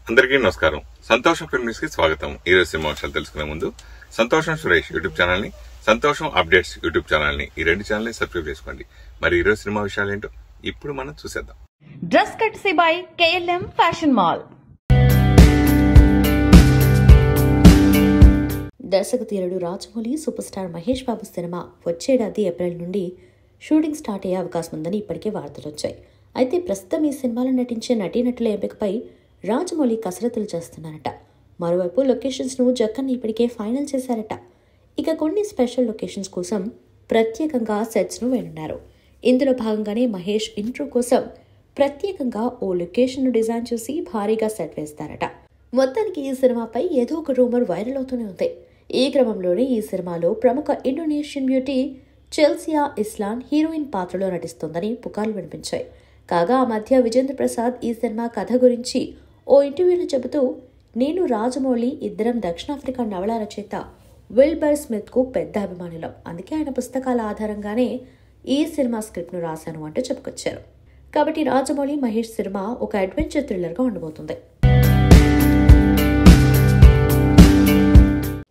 అందరికీ నమస్కారం. సంతోషం ఫిల్మ్స్ కి స్వాగతం. ఈ రోజు సినిమా విషయాలు తెలుసుకునే ముందు సంతోషం సురేష్ యూట్యూబ్ ఛానల్ ని, సంతోషం అప్డేట్స్ యూట్యూబ్ ఛానల్ ని, ఈ రెండు ఛానల్ ని సబ్స్క్రైబ్ చేసుకోండి. మరి ఈ రోజు సినిమా విషయాలు ఏంటో ఇప్పుడు మనం చూసేద్దాం. Dress courtesy by KLM fashion mall. దర్శకధీరుడు రాజమౌళి సూపర్ స్టార్ మహేష్ బాబు సినిమా వచ్చేడాది ఏప్రిల్ నుండి షూటింగ్ స్టార్ట్ అయ్యే అవకాశం ఉందని ఇప్పటికే వార్తలు వచ్చాయి. అయితే ప్రస్తుతం ఈ సినిమాలో నటించే నటీనటుల ఎంపికపై రాజమౌళి కసరత్తులు చేస్తున్నారట. మరోవైపు లొకేషన్స్ను జక్కన్ ఇప్పటికే ఫైనల్ చేశారట. ఇక కొన్ని స్పెషల్ లొకేషన్స్ కోసం ప్రత్యేకంగా సెట్స్ను వేయనున్నారు. ఇందులో భాగంగానే మహేష్ ఇంట్రో కోసం ప్రత్యేకంగా ఓ లొకేషన్ను డిజైన్ చేసి భారీగా సెట్ వేస్తారట. మొత్తానికి ఈ సినిమాపై ఏదో ఒక రూమర్ వైరల్ అవుతూనే ఉంది. ఈ క్రమంలోనే ఈ సినిమాలో ప్రముఖ Indonesian beauty Chelsea Islan heroine పాత్రలో నటిస్తోందని పుకార్లు వినిపించాయి. కాగా ఆ మధ్య విజేంద్ర ప్రసాద్ ఈ సినిమా కథ గురించి ఓ ఇంటర్వ్యూలో చెబుతూ, నేను రాజమౌళి ఇద్దరం దక్షిణాఫ్రికా నవల రచయిత విల్బర్ స్మిత్ కు పెద్ద అభిమానులం, అందుకే ఆయన పుస్తకాల ఆధారంగానే ఈ సినిమా స్క్రిప్ట్ ను రాశాను అంటూ చెప్పుకొచ్చారు. కాబట్టి రాజమౌళి మహేష్ సినిమా ఒక అడ్వెంచర్ థ్రిల్లర్ గా ఉండబోతుంది.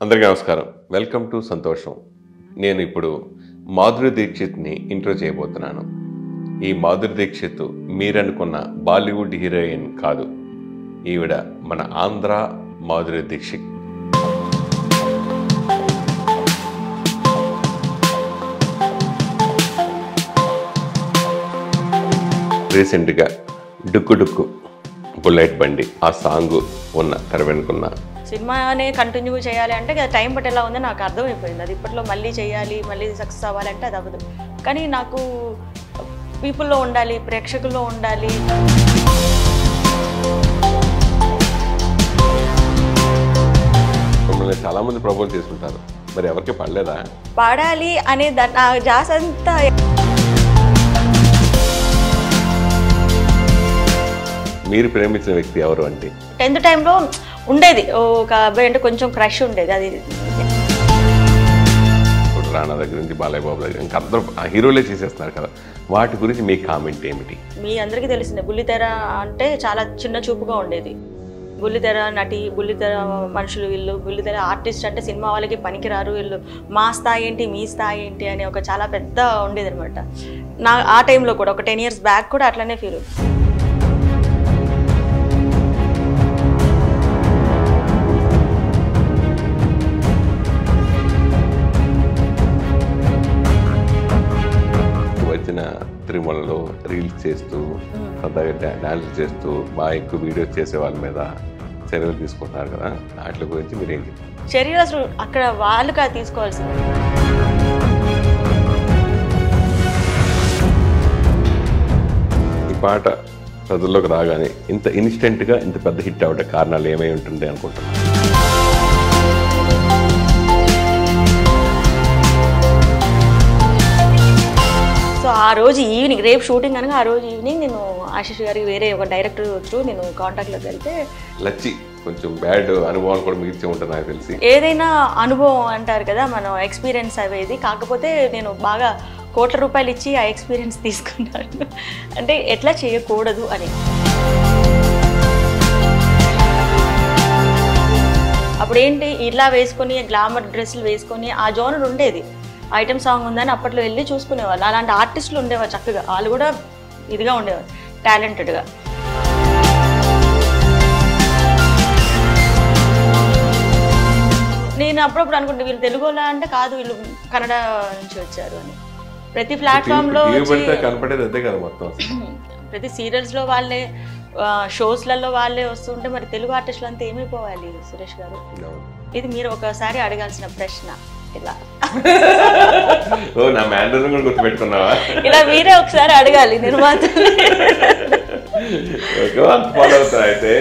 అందరికీ నమస్కారం. వెల్కమ్ టు సంతోషం. నేను ఇప్పుడు మాధురి దీక్షిత్ని ఇంట్రో చేయబోతున్నాను. ఈ మాధురి దీక్షిత్ మీరనుకున్న బాలీవుడ్ హీరోయిన్ కాదు. ఈవిడ మన ఆంధ్ర మాధురి దీక్షిత్. రీసెంట్గా డుక్కు డుక్కు బుల్లెట్ బండి ఆ సాంగ్ ఉన్న తెర వెనుకున్న సినిమానే కంటిన్యూ చేయాలి అంటే టైం పట్టేలా ఉంది. నాకు అర్థమైపోయింది అది ఇప్పట్లో మళ్ళీ చేయాలి, మళ్ళీ సక్సెస్ అవ్వాలంటే అది అవ్వదు. కానీ నాకు పీపుల్లో ఉండాలి, ప్రేక్షకుల్లో ఉండాలి. మిమ్మల్ని చాలామంది ప్రపోజ్ చేసుకుంటారు, మరి ఎవరికి పడలేదా? పాడాలి అనే నా జాస్ అంతా. మీరు ప్రేమించిన వ్యక్తి ఎవరు అంటే? 10th టైంలో ఉండేది ఒక అబ్బాయి అంటే కొంచెం క్రష్ ఉండేది. అది ఇప్పుడు రాణా దగ్గర నుంచి బాలయ్య బాబు దగ్గర ఇంకా అందరూ హీరోలే చేసేస్తున్నారు కదా, వాటి గురించి మీ కామెంట్ ఏమిటి? మీ అందరికీ తెలిసిందే, బుల్లితెర అంటే చాలా చిన్న చూపుగా ఉండేది. బుల్లితెర నటి, బుల్లితెర మనుషులు వీళ్ళు, బుల్లితెర ఆర్టిస్ట్ అంటే సినిమా వాళ్ళకి పనికిరారు వీళ్ళు, మా స్థాయి ఏంటి మీ స్థాయి ఏంటి అని ఒక చాలా పెద్ద ఉండేది అనమాట. నా ఆ టైంలో కూడా ఒక 10 years బ్యాక్ కూడా అట్లనే ఫీల్. తిరుమలలో రీల్స్ చేస్తూ సరదాగా డాన్స్ చేస్తూ బాగా ఎక్కువ వీడియోస్ చేసే వాళ్ళ మీద చర్యలు తీసుకుంటున్నారు కదా, వాటి గురించి మీరేంటి? చర్యలు అసలు అక్కడ వాళ్ళుగా తీసుకోవాల్సింది. ఈ పాట ప్రజల్లోకి రాగానే ఇంత ఇన్స్టెంట్గా ఇంత పెద్ద హిట్ అవ్వడం కారణాలు ఏమై ఉంటుంది అనుకుంటున్నాను? సో ఆ రోజు ఈవినింగ్, రేపు షూటింగ్ కనుక ఆ రోజు ఈవినింగ్ నేను ఆశీష్ గారికి వేరే ఒక డైరెక్టర్ త్రూ నేను కాంటాక్ట్లోకి వెళ్తే లచ్చి కొంచెం బ్యాడ్ అనుభవాలు కూడా మిగిల్చి ఉంటుంది నాకు తెలిసి. ఏదైనా అనుభవం అంటారు కదా, మనం ఎక్స్పీరియన్స్ అవేది. కాకపోతే నేను బాగా కోట్ల రూపాయలు ఇచ్చి ఆ ఎక్స్పీరియన్స్ తీసుకున్నాను, అంటే ఎట్లా చేయకూడదు అని. అప్పుడేంటి ఇలా వేసుకొని గ్లామర్ డ్రెస్సులు వేసుకొని ఆ జోనర్ ఉండేది. ఐటమ్ సాంగ్ ఉందని అప్పట్లో వెళ్ళి చూసుకునేవాళ్ళు. అలాంటి ఆర్టిస్టులు ఉండేవారు చక్కగా, వాళ్ళు కూడా ఇదిగా ఉండేవారు, టాలెంటెడ్గా. నేను అప్పుడప్పుడు అనుకుంటే వీళ్ళు తెలుగులా అంటే కాదు, వీళ్ళు కన్నడ నుంచి వచ్చారు అని. ప్రతి ప్లాట్ఫామ్లో కనపడేది అదే కదా మొత్తం. ప్రతి సీరియల్స్లో వాళ్ళే, షోస్లలో వాళ్ళే వస్తుంటే మరి తెలుగు ఆర్టిస్టులు అంతా ఏమైపోవాలి సురేష్ గారు? ఇది మీరు ఒకసారి అడగాల్సిన ప్రశ్న. ఇలా నా మ్యానరిజం కూడా గుర్తుపెట్టుకున్నావా? ఇలా మీరే ఒకసారి అడగాలి, నేను మాత్రం ఫాలో అవుతా అయితే.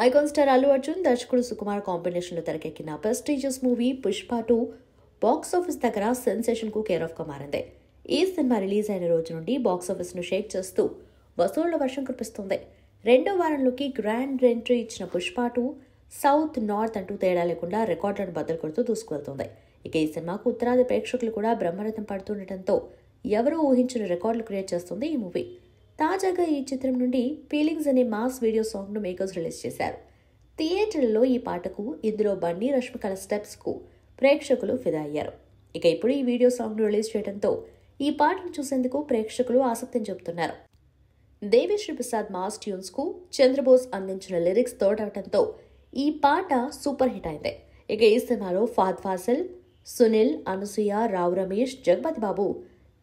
ఐకాన్ స్టార్ అల్లు అర్జున్ దర్శకుడు సుకుమార్ కాంబినేషన్ లో తెరకెక్కిన prestigious movie Pushpa 2 box office దగ్గర సెన్సేషన్ కు కేర్ ఆఫ్ గా మారింది. ఈ సినిమా రిలీజ్ అయిన రోజు నుండి బాక్స్ ఆఫీస్ ను షేక్ చేస్తూ వసూళ్ల వర్షం కురిపిస్తుంది. రెండో వారంలోకి గ్రాండ్ ఎంట్రీ ఇచ్చిన పుష్ప 2 సౌత్ నార్త్ అంటూ తేడా లేకుండా రికార్డులను బద్దలు కొడుతూ దూసుకువెళ్తుంది. ఇక ఈ సినిమాకు ఉత్తరాది ప్రేక్షకులు కూడా బ్రహ్మరథం పడుతుండటంతో ఎవరూ ఊహించిన రికార్డులు క్రియేట్ చేస్తుంది ఈ మూవీ. తాజాగా ఈ చిత్రం నుండి ఫీలింగ్స్ అనే మాస్ వీడియో సాంగ్ను మేకర్స్ రిలీజ్ చేశారు. థియేటర్లలో ఈ పాటకు, ఇందులో బన్నీ రష్మికల స్టెప్స్కు ప్రేక్షకులు ఫిదా అయ్యారు. ఇక ఇప్పుడు ఈ వీడియో సాంగ్ను రిలీజ్ చేయడంతో ఈ పాటను చూసేందుకు ప్రేక్షకులు ఆసక్తిని చూపుతున్నారు. దేవిశ్రీ ప్రసాద్ మాస్ ట్యూన్స్కు చంద్రబోస్ అందించిన లిరిక్స్ తోడవడంతో ఈ పాట సూపర్ హిట్ అయింది. ఇక ఈ సినిమాలో ఫాద్ ఫాసిల్, సునీల్, అనసూయ, రావు రమేష్, జగపతి బాబు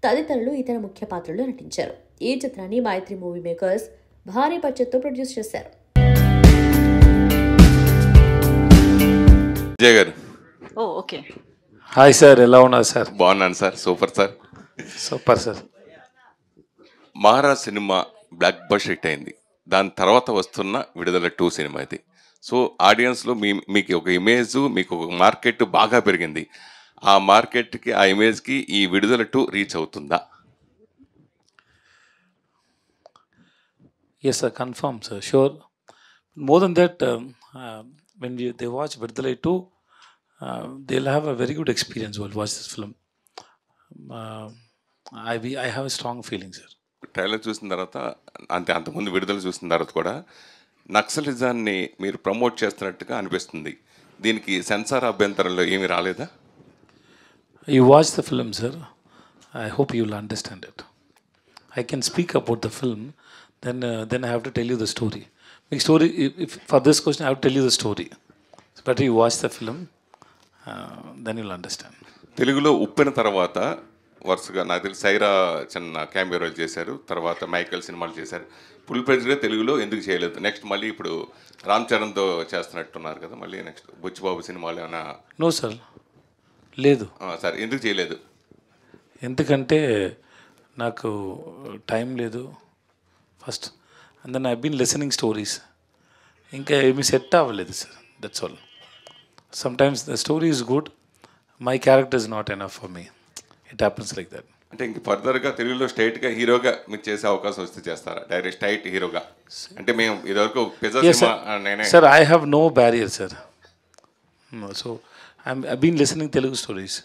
తదితరులు ఇతర ముఖ్య పాత్రల్లో నటించారు. ఈ చిత్రాన్ని మైత్రి మూవీ మేకర్స్ భారీ బడ్జెట్తో ప్రొడ్యూస్ చేశారు. విజయ్ గారు, ఓకే. హాయ్ సార్, ఎలా ఉన్నారు సార్? బాగున్నాను sir. Super sir. Super sir. Maharaj cinema block buster hit అయింది. దాని తర్వాత వస్తున్న విడుదల 2 సినిమా ఇది. సో ఆడియన్స్లో మీకు ఒక ఇమేజ్, మీకు ఒక మార్కెట్ బాగా పెరిగింది. ఆ మార్కెట్కి, ఆ ఇమేజ్కి ఈ విడుదల 2 రీచ్ అవుతుందా? Yes sir, confirm sir, sure. More than that, when they watch Vidalai 2, they'll have a very good experience while watch this film. I have a strong feeling sir. Trailer చూసిన తర్వాత, అంతకుముందు విడుదల చూసిన తర్వాత కూడా నక్సలిజాన్ని మీరు ప్రమోట్ చేస్తున్నట్టుగా అనిపిస్తుంది. దీనికి సెన్సార్ అభ్యంతరంలో ఏమీ రాలేదా? You watch the film sir, I hope you will understand it. I can speak about the film, then I have to tell you the story. Big story. If for this question I have to tell you the story. It's better you watch the film, then you'll understand. తెలుగులో ఉప్పిన తర్వాత వరుసగా నాకు తెలిసి సైరా చిన్న cameo role చేశారు, తర్వాత Michael సినిమాలు చేశారు. ఫుల్ ప్రెజ్గా తెలుగులో ఎందుకు చేయలేదు? నెక్స్ట్ మళ్ళీ ఇప్పుడు రామ్ చరణ్తో చేస్తున్నట్టున్నారు కదా, మళ్ళీ నెక్స్ట్ బుచ్చిబాబు సినిమాలు ఏమైనా? నో సార్, లేదు సార్. ఎందుకు చేయలేదు? ఎందుకంటే నాకు టైం లేదు first, and then I been listening stories. ఇంకా ఏమీ సెట్ అవ్వలేదు sir, that's all. Sometimes the story is good, my character is not enough for me. It happens like that. అంటే ఇంక ఫర్దర్గా తెలుగులో స్ట్రైట్గా హీరోగా మీకు చేసే అవకాశం వస్తే చేస్తారా? డైరెక్ట్ స్ట్రైట్ హీరోగా? అంటే మేము ఇదివరకు పిజ్జా సినిమా నేనే. Sir, I have no barrier sir. So I been listening Telugu stories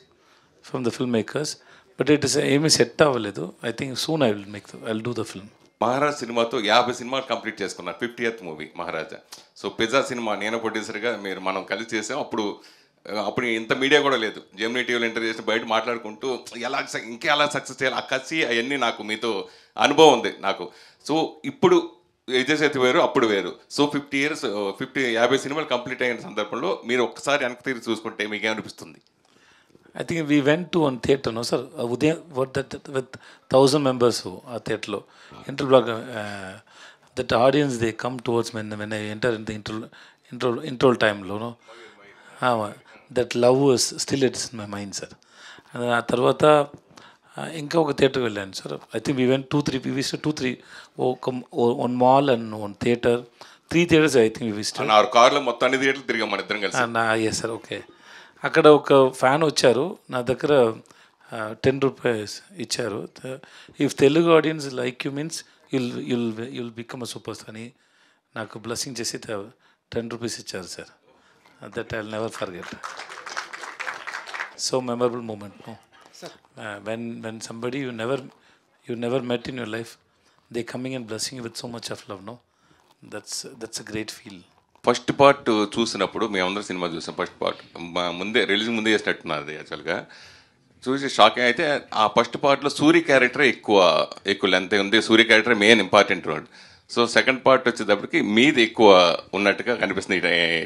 from the film makers, but it is ఏమీ సెట్ అవ్వలేదు. I think soon I will do the film. Maharaj సినిమాతో 50 సినిమాలు complete చేసుకున్నారు. 50th movie Maharaja. So Pizza cinema నేను ప్రొడ్యూసర్గా మనం కలిసి చేసాం. అప్పుడు ఇంత మీడియా కూడా లేదు. జెమినీ టీవీలో ఇంటర్వ్యూ చేసి బయట మాట్లాడుకుంటూ ఎలా సక్సెస్ చేయాలి, ఆ కసి అవన్నీ నాకు మీతో అనుభవం ఉంది నాకు. సో ఇప్పుడు విజయ్ సేతు వేరు, అప్పుడు వేరు. సో 50 సినిమాలు కంప్లీట్ అయిన సందర్భంలో మీరు ఒక్కసారి వెనక్కి తిరిగి చూసుకుంటే మీకేమనిపిస్తుంది? I think we went to one theatre, no sir, with 1,000 members ఆ theatre. Interblock, that audience they come towards when I enter in the intro time లో, no, that love is still it's in my mind sir. And ఆ తర్వాత ఇంకా ఒక theatre వెళ్ళాను sir. I think we went 2-3 we visited 2-3 one mall and one theatre, 3 theatres I think we visited. ఆ కార్లో మొత్తం అన్ని థియేటర్లు తిరిగాం మన ఇద్దరం కలిసి. yes sir, okay. అక్కడ ఒక ఫ్యాన్ వచ్చారు, నా దగ్గర 10 రూపీస్ ఇచ్చారు. If Telugu audience like you means you'll become a super star అని నాకు బ్లెస్సింగ్ చేసి 10 రూపీస్ ఇచ్చారు sir. That I will never forget. So memorable moment. No, when somebody you never met in your life, they coming and blessing you with so much of love, no, that's a great feel. First part చూసినప్పుడు మేమందరం cinema చూసాం. First part release ముందే చేసినట్టున్నది. యాక్చువల్గా చూసి shocking అయితే ఆ first పార్ట్లో సూర్య character ఎక్కువ లెంత్ ఉంది. Surya character main important role. So second part వచ్చేటప్పటికి మీది ఎక్కువ ఉన్నట్టుగా కనిపిస్తుంది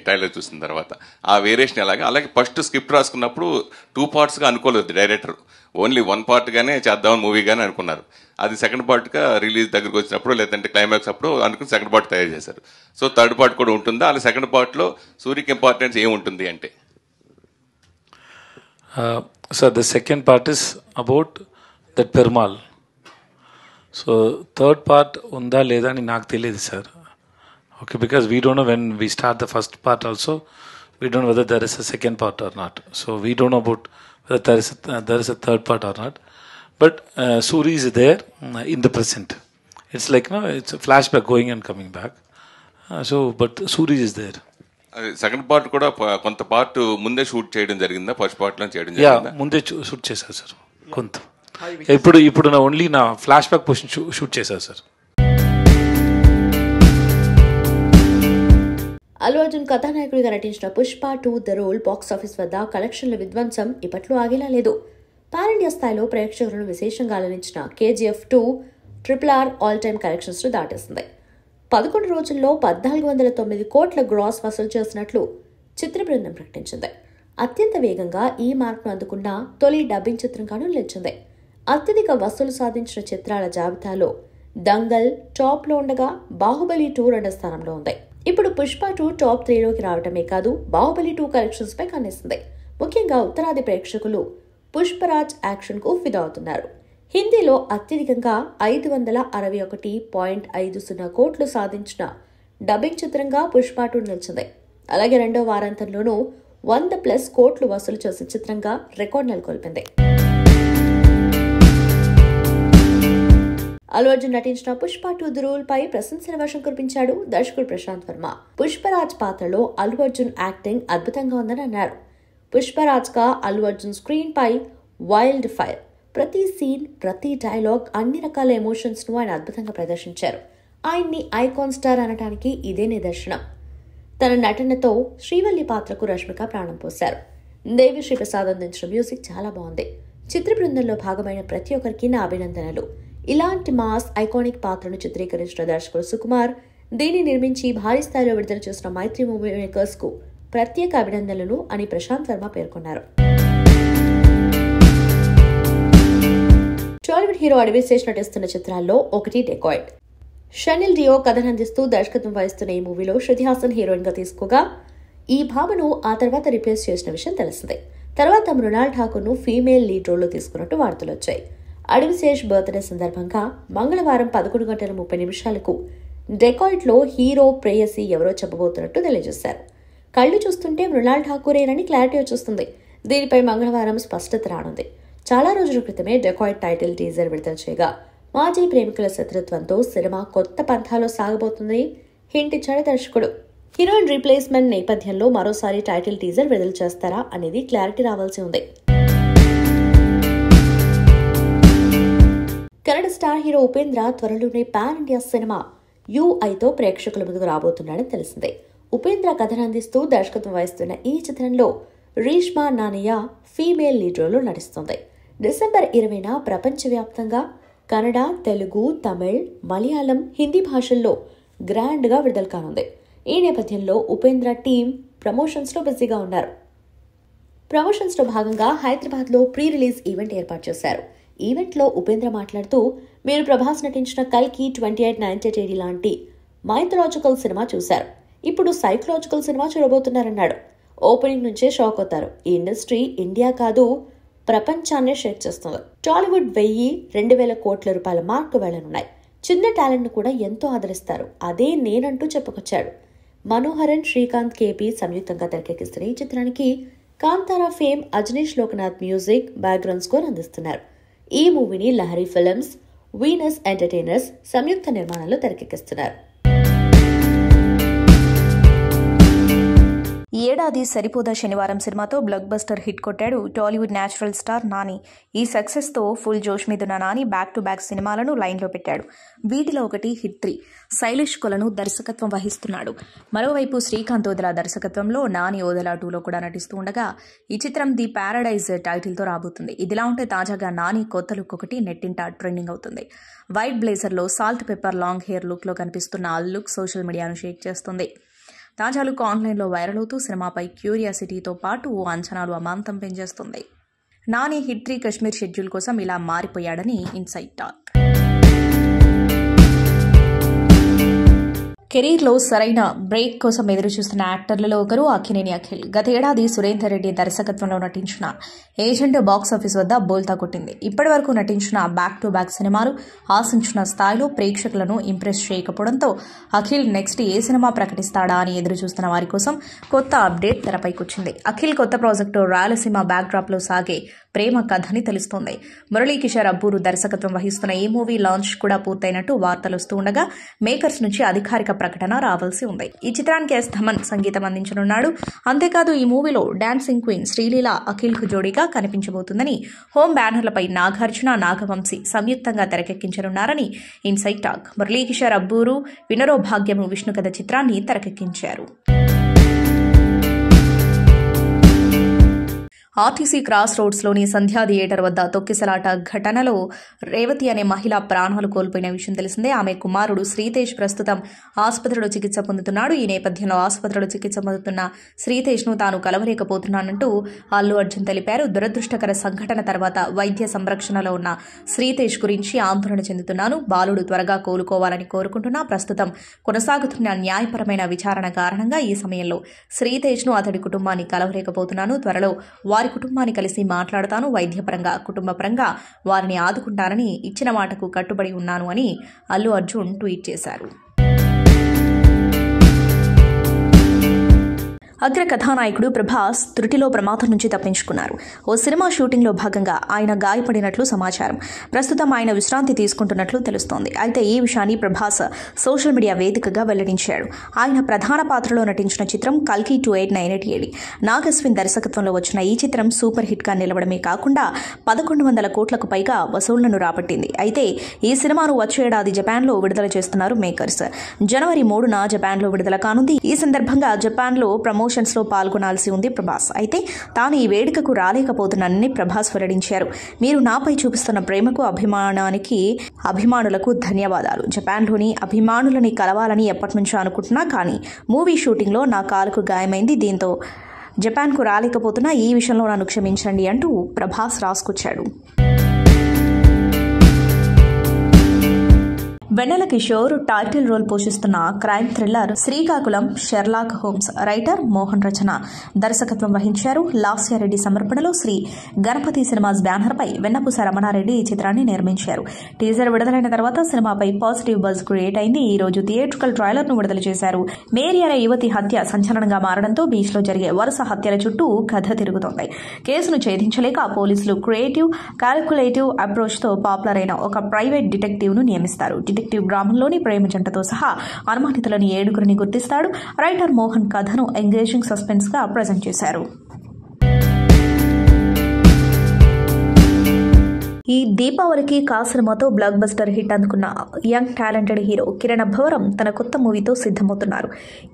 ట్రైలర్ చూసిన తర్వాత. ఆ వేరియేషన్ అలాగే ఫస్ట్ స్క్రిప్ట్ రాసుకున్నప్పుడు 2 పార్ట్స్గా అనుకోలేదు డైరెక్టర్. ఓన్లీ 1 పార్ట్గానే చేద్దామని మూవీగానే అనుకున్నారు. అది సెకండ్ పార్ట్గా రిలీజ్ దగ్గరకు వచ్చినప్పుడు లేదంటే క్లైమాక్స్ అప్పుడు అనుకుని సెకండ్ పార్ట్ తయారు చేశారు. సో థర్డ్ పార్ట్ కూడా ఉంటుందా? అలా సెకండ్ పార్ట్లో సూర్యకి ఇంపార్టెన్స్ ఏముంటుంది అంటే? Sir the second part is about that Perumal. So third part ఉందా లేదా అని నాకు తెలియదు sir. Okay, because we don't know when we start the first part also we don't know whether there is a second part or not. So we don't know about whether there is a third part or not, but Suri is there in the present. It's like it's flash back going and coming back. So but Suri is there. Second part కూడా కొంత part ముందే shoot చేయడం జరిగిందా? First part లో చేయడం yeah జరిగిందా? ముందే shoot చేశారు సార్ కొంత. ఇప్పుడు నా ఓన్లీ నా ఫ్లాష్ బ్యాక్ పొజిషన్ షూట్ చేశారు సార్. అల్లు అర్జున్ కథానాయకుడిగా నటించిన Pushpa 2 the rule box office వద్ద కలెక్షన్ల విధ్వంసం ఇప్పట్లో ఆగేలా లేదు. పాన్ ఇండియా స్థాయిలో ప్రేక్షకులను విశేషంగా అలరించిన KGF 2 RRR all time collections ను దాటేసింది. 11 రోజుల్లో 1409 కోట్ల గ్రాస్ వసూలు చేసినట్లు చిత్ర బృందం ప్రకటించింది. అత్యంత వేగంగా ఈ మార్క్ను అందుకున్న తొలి డబ్బింగ్ చిత్రంగానూ నిలిచింది. అత్యధిక వసూలు సాధించిన చిత్రాల జాబితాలో దంగల్ టాప్లో ఉండగా బాహుబలి 2 రెండో స్థానంలో ఉంది. ఇప్పుడు పుష్ప 2 టాప్ 3లోకి రావటమే కాదు, బాహుబలి 2 కలెక్షన్స్ పై కన్నేసింది. ముఖ్యంగా ఉత్తరాది ప్రేక్షకులు పుష్పరాజ్ యాక్షన్ కు ఫిదా అవుతున్నారు. హిందీలో అత్యధికంగా 561.50 కోట్లు సాధించిన డబ్బింగ్ చిత్రంగా పుష్ప 2 నిలిచింది. అలాగే రెండో వారాంతంలోనూ 100+ కోట్లు వసూలు చేసిన చిత్రంగా రికార్డు నెలకొల్పింది. అల్లు అర్జున్ నటించిన పుష్ప 2 ది రూల్ పై ప్రశంసల వర్షం కురిపించాడు దర్శకుడు ప్రశాంత్ వర్మ. పుష్పరాజ్ పాత్రలో అల్లు అర్జున్ యాక్టింగ్ అద్భుతంగా ఉందని అన్నారు. పుష్పరాజ్ గా అల్లు అర్జున్ స్క్రీన్ పై వైల్డ్ ఫైర్. ప్రతి సీన్, ప్రతి డైలాగ్, అన్ని రకాల ఎమోషన్స్ ను ఆయన అద్భుతంగా ప్రదర్శించారు. ఆయన్ని ఐకాన్ స్టార్ అనడానికి ఇదే నిదర్శనం. తన నటనతో శ్రీవల్లి పాత్రకు రష్మిక ప్రాణం పోశారు. దేవి శ్రీ ప్రసాద్ అందించిన మ్యూజిక్ చాలా బాగుంది. చిత్ర బృందంలో భాగమైన ప్రతి ఒక్కరికి నా అభినందనలు. ఇలాంటి మాస్ ఐకానిక్ పాత్రను చిత్రీకరించిన దర్శకుడు సుకుమార్, దీన్ని నిర్మించి భారీ స్థాయిలో విడుదల చేసిన మైత్రి మూవీ మేకర్స్ కు ప్రత్యేక అభినందనలు అని ప్రశాంత్ వర్మ పేర్కొన్నారు. టాలీవుడ్ హీరో అడవిశేష్ నటిస్తున్న చిత్రాల్లో ఒకటి డెకాయిడ్. షనిల్ డియో కథనందిస్తూ దర్శకత్వం వహిస్తున్న ఈ మూవీలో శృతి హాసన్ హీరోయిన్ గా తీసుకోగా, ఈ భామను ఆ తర్వాత రిప్లేస్ చేసిన విషయం తెలిసిందే. తర్వాత మృణాల్ ఠాకూర్ ను ఫీమేల్ లీడ్ రోల్ లో తీసుకున్నట్టు వార్తలు వచ్చాయి. అడవిశేష్ బర్త్డే సందర్భంగా మంగళవారం 11:30 డెకాయిడ్ లో హీరో ప్రేయసి ఎవరో చెప్పబోతున్నట్టు తెలియజేశారు. కళ్లు చూస్తుంటే మృణాల్ ఠాకూరేనని క్లారిటీ వచ్చేస్తుంది. దీనిపై మంగళవారం స్పష్టత రానుంది. చాలా రోజుల క్రితమే డెకాయిడ్ టైటిల్ టీజర్ విడుదల చేయగా, మాజీ ప్రేమికుల శత్రుత్వంతో సినిమా కొత్త పంథాలో సాగబోతుందని హింట్ ఇచ్చాడు దర్శకుడు. హీరోయిన్ రీప్లేస్మెంట్ నేపథ్యంలో మరోసారి టైటిల్ టీజర్ విడుదల చేస్తారా అనేది క్లారిటీ రావాల్సి ఉంది. కన్నడ స్టార్ హీరో ఉపేంద్ర త్వరలోనే పాన్ ఇండియా సినిమా UI-తో ప్రేక్షకుల ముందుకు రాబోతున్నాడని తెలిసిందే. ఉపేంద్ర కథనందిస్తూ దర్శకత్వం వహిస్తున్న ఈ చిత్రంలో రీష్మా నానియా ఫీమేల్ లీడ్ రోల్లో నటిస్తుంది. డిసెంబర్ 20న ప్రపంచవ్యాప్తంగా కన్నడ, తెలుగు, తమిళ్, మలయాళం, హిందీ భాషల్లో గ్రాండ్ గా విడుదల కానుంది. ఈ నేపథ్యంలో ఉపేంద్ర టీం ప్రమోషన్స్ లో బిజీగా ఉన్నారు. ప్రమోషన్స్ లో భాగంగా హైదరాబాద్ లో ప్రీ రిలీజ్ ఈవెంట్ ఏర్పాటు చేశారు. ఈవెంట్ లో ఉపేంద్ర మాట్లాడుతూ, మీరు ప్రభాస్ నటించిన కల్కి 2890 లాంటి మైథలాజికల్ సినిమా చూశారు, ఇప్పుడు సైకలాజికల్ సినిమా చూడబోతున్నారన్నాడు. ఓపెనింగ్ నుంచే షాక్ అవుతారు. ఈ ఇండస్ట్రీ ఇండియా కాదు ప్రపంచాన్నే షేక్ చేస్తుంది. టాలీవుడ్ 1000-2000 కోట్ల రూపాయల మార్కు వెళ్లనున్నాయి. చిన్న టాలెంట్ ను కూడా ఎంతో ఆదరిస్తారు. అదే నేనంటూ చెప్పుకొచ్చాడు. మనోహరన్, శ్రీకాంత్, KP సంయుక్తంగా తెరకెక్కిస్తున్న ఈ చిత్రానికి Kantara fame Ajaneesh Lokanath music, background score అందిస్తున్నారు. ఈ మూవీని లహరి ఫిల్మ్స్, వీనస్ ఎంటర్టైనర్స్ సంయుక్త నిర్మాణంలో తెరకెక్కిస్తున్నారు. ఈ ఏడాది సరిపోదా శనివారం సినిమాతో బ్లాక్ బస్టర్ హిట్ కొట్టాడు టాలీవుడ్ న్యాచురల్ స్టార్ నాని. ఈ సక్సెస్తో ఫుల్ జోష్ మీదున్న నాని బ్యాక్ టు బ్యాక్ సినిమాలను లైన్లో పెట్టాడు. వీటిలో ఒకటి హిట్ 3. శైలేష్ కొలను దర్శకత్వం వహిస్తున్నాడు. మరోవైపు శ్రీకాంత్ ఓదెలా దర్శకత్వంలో నాని ఓదెలా 2లో కూడా నటిస్తూ ఉండగా, ఈ చిత్రం ది ప్యారడైజ్ టైటిల్తో రాబోతుంది. ఇదిలా ఉంటే తాజాగా నాని కొత్త లుక్ ఒకటి నెట్టింట ట్రెండింగ్ అవుతుంది. వైట్ బ్లేజర్లో సాల్ట్ పెప్పర్ లాంగ్ హెయిర్ లుక్లో కనిపిస్తున్న ఆ లుక్ సోషల్ మీడియాను షేక్ చేస్తుంది. తాజా లుక్ ఆన్లైన్లో వైరల్ అవుతూ సినిమాపై క్యూరియాసిటీతో పాటు అంచనాలు అమాంతం పెంచేస్తుంది. నాని హిట్ 3 కశ్మీర్ షెడ్యూల్ కోసం ఇలా మారిపోయాడని ఇన్సైడ్ టాక్. కెరీర్లో సరైన బ్రేక్ కోసం ఎదురు చూస్తున్న యాక్టర్లలో ఒకరు అక్కినేని అఖిల్. గత ఏడాది సురేందర్ రెడ్డి దర్శకత్వంలో నటించిన ఏజెంట్ బాక్సాఫీస్ వద్ద బోల్తా కొట్టింది. ఇప్పటి వరకు నటించిన బ్యాక్ టు బ్యాక్ సినిమాలు ఆశించిన స్థాయిలో ప్రేక్షకులను ఇంప్రెస్ చేయకపోవడంతో అఖిల్ నెక్స్ట్ ఏ సినిమా ప్రకటిస్తాడా అని ఎదురు చూస్తున్న వారి కోసం కొత్త అప్డేట్ తెరపైకొచ్చింది. అఖిల్ కొత్త ప్రాజెక్టు రాయలసీమ బ్యాక్ డ్రాప్ లో సాగే ప్రేమ కథని తెలుస్తోంది. మురళీకిషోర్ అబ్బూరు దర్శకత్వం వహిస్తున్న ఈ మూవీ లాంచ్ కూడా పూర్తయినట్టు వార్తలు వస్తూ ఉండగా మేకర్స్ నుంచి అధికారిక ప్రకటన రావాల్సి ఉంది. ఈ చిత్రానికి ఎస్ థమన్ సంగీతం అందించనున్నాడు. అంతేకాదు ఈ మూవీలో డాన్సింగ్ క్వీన్ శ్రీలీల అఖిల్ కు జోడీగా కనిపించబోతుందని, హోమ్ బ్యానర్లపై నాగార్జున నాగవంశీ సంయుక్తంగా తెరకెక్కించనున్నారని ఇన్సైడ్ టాక్. మురళీకిషోర్ అబ్బూరు వినరో భాగ్యము విష్ణు కథ చిత్రాన్ని తెరకెక్కించారు. ఆర్టీసీ క్రాస్ రోడ్స్లోని సంధ్యా థియేటర్ వద్ద తొక్కిసలాట ఘటనలో రేవతి అనే మహిళ ప్రాణాలు కోల్పోయిన విషయం తెలిసిందే. ఆమె కుమారుడు శ్రీతేజ్ ప్రస్తుతం ఆసుపత్రిలో చికిత్స పొందుతున్నాడు. ఈ నేపథ్యంలో ఆసుపత్రిలో చికిత్స పొందుతున్న శ్రీతేజ్ను తాను కలవలేకపోతున్నానంటూ అల్లు అర్జున్ తెలిపారు. దురదృష్టకర సంఘటన తర్వాత వైద్య సంరక్షణలో ఉన్న శ్రీతేజ్ గురించి ఆందోళన చెందుతున్నాను. బాలుడు త్వరగా కోలుకోవాలని కోరుకుంటున్నా. ప్రస్తుతం కొనసాగుతున్న న్యాయపరమైన విచారణ కారణంగా ఈ సమయంలో శ్రీతేజ్ను అతడి కుటుంబాన్ని కలవలేకపోతున్నాను. త్వరలో వారి కుటుంబాన్ని కలిసి మాట్లాడతాను. వైద్యపరంగా కుటుంబ పరంగా వారిని ఆదుకుంటానని ఇచ్చిన మాటకు కట్టుబడి ఉన్నాను అని అల్లు అర్జున్ ట్వీట్ చేశారు. అగ్ర కథానాయకుడు ప్రభాస్ త్రుటిలో ప్రమాదం నుంచి తప్పించుకున్నారు. ఓ సినిమా షూటింగ్లో భాగంగా ఆయన గాయపడినట్లు సమాచారం. ప్రస్తుతం ఆయన విశ్రాంతి తీసుకుంటున్నట్లు తెలుస్తోంది. అయితే ఈ విషయాన్ని ప్రభాస్ సోషల్ మీడియా వేదికగా వెల్లడించాడు. ఆయన ప్రధాన పాత్రలో నటించిన చిత్రం కల్కి 2898 నాగస్విన్ దర్శకత్వంలో వచ్చిన ఈ చిత్రం సూపర్ హిట్ గా నిలవడమే కాకుండా 1100 కోట్లకు పైగా వసూళ్లను రాబట్టింది. అయితే ఈ సినిమాను వచ్చే ఏడాది జపాన్లో విడుదల చేస్తున్నారు మేకర్స్. జనవరి 3న జపాన్లో విడుదల కానుంది. ఈ సందర్భంగా జపాన్లో లో పాల్గొనాల్సి ఉంది ప్రభాస్. అయితే తాను ఈ వేడుకకు రాలేకపోతున్నానని ప్రభాస్ వెల్లడించారు. మీరు నాపై చూపిస్తున్న ప్రేమకు అభిమానులకు ధన్యవాదాలు. జపాన్లోని అభిమానులని కలవాలని ఎప్పటినుంచో అనుకుంటున్నా, కానీ మూవీ షూటింగ్లో నా కాలుకు గాయమైంది. దీంతో జపాన్కు రాలేకపోతున్నా. ఈ విషయంలో నన్ను క్షమించండి అంటూ ప్రభాస్ రాసుకొచ్చాడు. వెన్నెల కిషోర్ టైటిల్ రోల్ పోషిస్తున్న crime thriller Srikakulam Sherlock Holmes writer Mohan రచన దర్శకత్వం వహించారు. లాస్యారెడ్డి సమర్పణలో శ్రీ గణపతి సినిమాస్ బ్యానర్ పై వెన్నపూస రమణారెడ్డి ఈ చిత్రాన్ని నిర్మించారు. టీజర్ విడుదలైన తర్వాత సినిమాపై పాజిటివ్ బజ్ క్రియేట్ అయింది. ఈ రోజు థియేట్రికల్ ట్రైలర్ ను విడుదల చేశారు. మేరీ అనే యువతి హత్య సంచలనంగా మారడంతో బీచ్ లో జరిగే వరుస హత్యల చుట్టూ కథ తిరుగుతోంది. కేసును ఛేదించలేక పోలీసులు క్రియేటివ్ కాల్కులేటివ్ అప్రోచ్ తో పాపులర్ అయిన ఒక ప్రైవేట్ డిటెక్టివ్ ను నియమిస్తారు. డిటెక్టివ్ గ్రామంలోని ప్రేమ జంటతో సహా అనుమానితులని 7గురిని గుర్తిస్తాడు. రైటర్ మోహన్ కథను ఎంగేజింగ్ సస్పెన్స్ గా ప్రజెంట్ చేశారు. ఈ దీపావళికి సినిమాతో బ్లాక్ బస్టర్ హిట్ అందుకున్న young talented hero Kiran Abbavaram తన కొత్త మూవీతో సిద్ధమవుతున్నారు.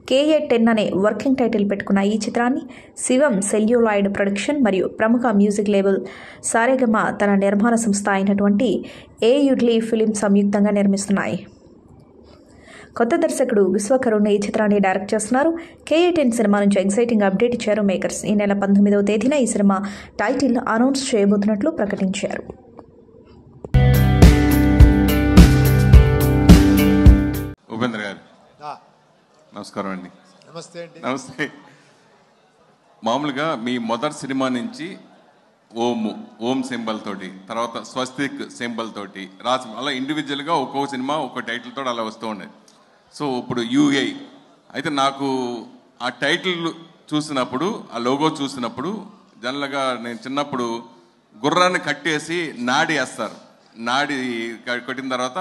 KA10 అనే వర్కింగ్ టైటిల్ పెట్టుకున్న ఈ చిత్రాన్ని శివం సెల్యులాయిడ్ ప్రొడక్షన్ మరియు ప్రముఖ మ్యూజిక్ లేబుల్ సారేగమ తన నిర్మాణ సంస్థ అయినటువంటి యుడ్లీ ఫిలిం సంయుక్తంగా నిర్మిస్తున్నాయి. కొత్త దర్శకుడు విశ్వకరుణ్ ఈ చిత్రాన్ని డైరెక్ట్ చేస్తున్నారు. KA10 సినిమా నుంచి ఎక్సైటింగ్ అప్డేట్ ఇచ్చారు మేకర్స్. ఈ నెల 19వ తేదీన ఈ సినిమా టైటిల్ అనౌన్స్ చేయబోతున్నట్లు ప్రకటించారు. ఉపేంద్ర గారు నమస్కారం అండి. నమస్తే అండి. నమస్తే. మామూలుగా మీ మొదటి సినిమా నుంచి ఓం సింబల్ తోటి, తర్వాత స్వస్తిక్ సింబల్ తోటి రాసి అలా ఇండివిజువల్గా ఒక్కో సినిమా ఒక్కో టైటిల్ తోటి అలా వస్తూ ఉండేది. సో ఇప్పుడు UA అయితే నాకు ఆ టైటిల్ చూసినప్పుడు, ఆ లోగో చూసినప్పుడు జనరల్గా నేను చిన్నప్పుడు గుర్రాన్ని కట్టేసి నాడి వేస్తారు. నాడి కొట్టిన తర్వాత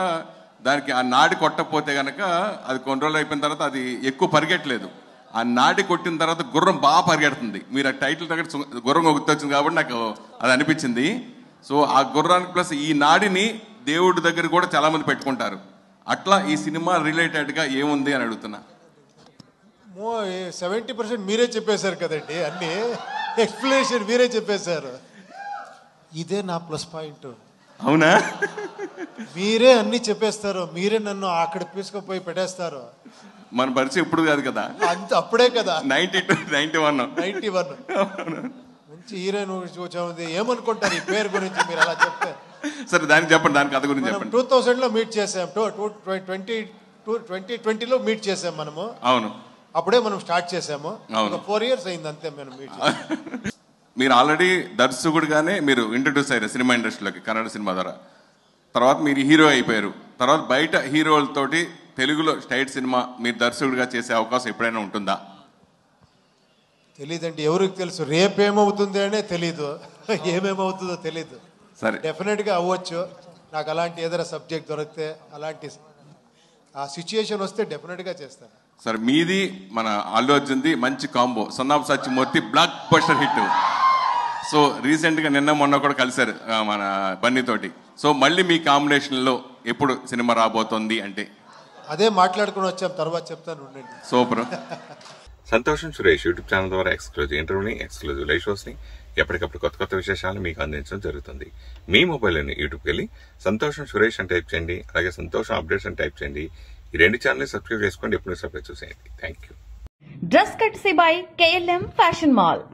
దానికి ఆ నాడి కొట్టకపోతే కనుక అది కొన్ని రోజులు అయిపోయిన తర్వాత అది ఎక్కువ పరిగెట్టలేదు. ఆ నాడి కొట్టిన తర్వాత గుర్రం బాగా పరిగెడుతుంది. మీరు ఆ టైటిల్ దగ్గర గుర్రం గుర్తొచ్చింది కాబట్టి నాకు అది అనిపించింది. సో ఆ గుర్రానికి ప్లస్ ఈ నాడిని దేవుడి దగ్గర కూడా చాలా మంది పెట్టుకుంటారు. అట్లా ఈ సినిమా రిలేటెడ్గా ఏముంది అని అడుగుతున్నా. 70% మీరే చెప్పేశారు కదండి, అన్ని ఎక్స్ప్లెనేషన్ మీరే చెప్పేశారు. ఇదే నా ప్లస్ పాయింట్. అవునా? మీరే అన్ని చెప్పేస్తారు, మీరే నన్ను అక్కడ తీసుకుపోయి పెట్టేస్తారు. మన పరిచయం ఇప్పుడు కాదు కదా, అంత అప్పుడే కదా, 91 మంచి హీరోయిన్ వచ్చాము. ఏమనుకుంటారు ఈ పేరు గురించి మీరు అలా చెప్తే? సరే దానికి చెప్పండి, దాని కథ గురించి చెప్పండి. 2000లో మీట్ చేసాం. 2020లో మీట్ చేసాం మనము. అవును, అప్పుడే మనం స్టార్ట్ చేసాము. అవును. 4 years అయింది అంతే మనం మీట్ చేసి. మీరు ఆల్రెడీ దర్శకుడుగానే మీరు ఇంట్రడ్యూస్ అయ్యారు సినిమా ఇండస్ట్రీలోకి కన్నడ సినిమా ద్వారా. తర్వాత మీరు హీరో అయిపోయారు. తర్వాత బయట హీరోలతోటి తెలుగులో స్టైట్ సినిమా మీరు దర్శకుడిగా చేసే అవకాశం ఎప్పుడైనా ఉంటుందా? తెలీదండి, ఎవరికి తెలుసు. రేపేమవుతుంది అనే తెలీదు, ఏమేమవుతుందో తెలీదు. సరే, డెఫినెట్గా అవ్వచ్చు. నాకు అలాంటి ఏదైనా సబ్జెక్ట్ దొరికితే, అలాంటి ఆ సిచ్యుయేషన్ వస్తే డెఫినెట్గా చేస్తాను. సరే, మీది మన అల్లు అర్జున్ది మంచి combo, son of Satyamurthy block buster hit. So రీసెంట్గా నిన్న మొన్న కూడా కలిశారు మన బన్నీతోటి. సో మళ్ళీ మీ కాంబినేషన్లో ఎప్పుడు సినిమా రాబోతోంది అంటే? అదే మాట్లాడుకుని వచ్చాం, తర్వాత చెప్తాను ఉండండి. సూపర్. సంతోషం సురేష్ యూట్యూబ్ ఛానల్ ద్వారా ఎక్స్క్లూజివ్ ఇంటర్వ్యూని, ఎక్స్క్లూజివ్ లైవ్ షోస్ని, ఎప్పటికప్పుడు కొత్త కొత్త విశేషాలను మీకు అందించడం జరుగుతుంది. మీ మొబైల్లోని యూట్యూబ్కి వెళ్ళి సంతోషం సురేష్ అని టైప్ చేయండి, అలాగే సంతోషం అప్డేట్స్ అని టైప్ చేయండి. ఈ 2 ఛానల్ని సబ్స్క్రైబ్ చేసుకోండి, ఎప్పుడు సబ్స్క్రైబ్ చూసేయండి. Thank you. Dress courtesy by KLM fashion mall.